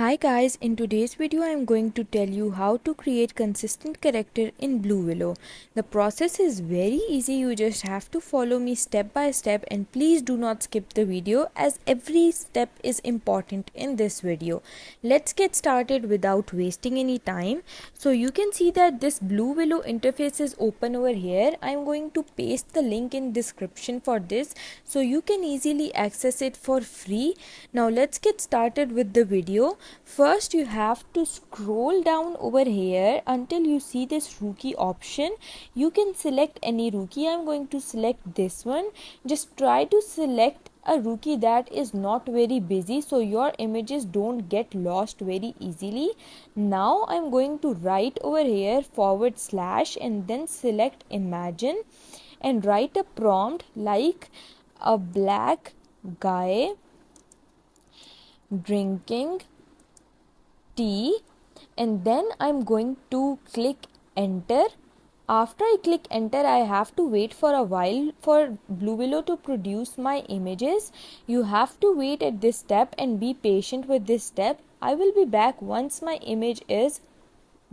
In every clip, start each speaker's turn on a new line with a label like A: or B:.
A: Hi guys, in today's video I am going to tell you how to create consistent character in Bluewillow. The process is very easy, you just have to follow me step by step and please do not skip the video as every step is important in this video. Let's get started without wasting any time. So you can see that this Bluewillow interface is open over here. I am going to paste the link in description for this so you can easily access it for free. Now let's get started with the video. First you have to scroll down over here until you see this rookie option. You can select any rookie. I'm going to select this one. Just try to select a rookie that is not very busy so your images don't get lost very easily. Now I'm going to write over here / and then select imagine and write a prompt like a black guy drinking tea, and then I'm going to click enter. After I click enter, I have to wait for a while for Bluewillow to produce my images. You have to wait at this step and be patient with this step. I will be back once my image is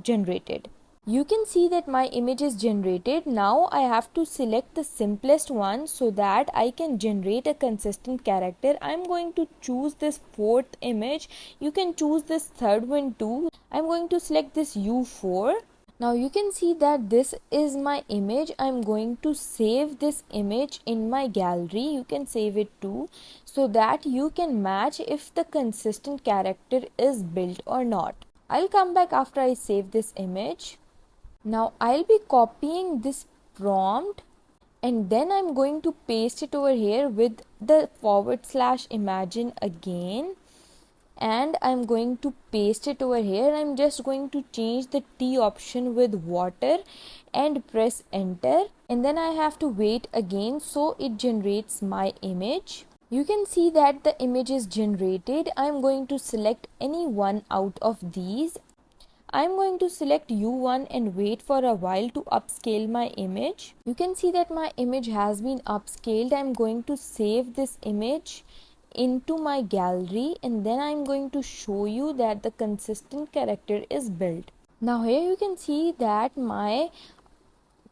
A: generated. You can see that my image is generated. Now I have to select the simplest one so that I can generate a consistent character. I'm going to choose this fourth image. You can choose this third one too. I'm going to select this U4. Now you can see that this is my image. I'm going to save this image in my gallery. You can save it too so that you can match if the consistent character is built or not. I'll come back after I save this image. Now I'll be copying this prompt and then I'm going to paste it over here with the / imagine again, and I'm going to paste it over here. I'm just going to change the T option with water and press enter, and then I have to wait again so it generates my image. You can see that the image is generated. I'm going to select any one out of these. I'm going to select U1 and wait for a while to upscale my image. You can see that my image has been upscaled. I'm going to save this image into my gallery and then I'm going to show you that the consistent character is built. Now here you can see that my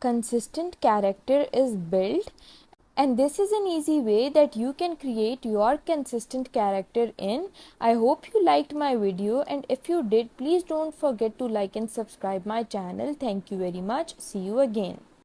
A: consistent character is built. And this is an easy way that you can create your consistent character in. I hope you liked my video, and if you did, please don't forget to like and subscribe my channel. Thank you very much. See you again.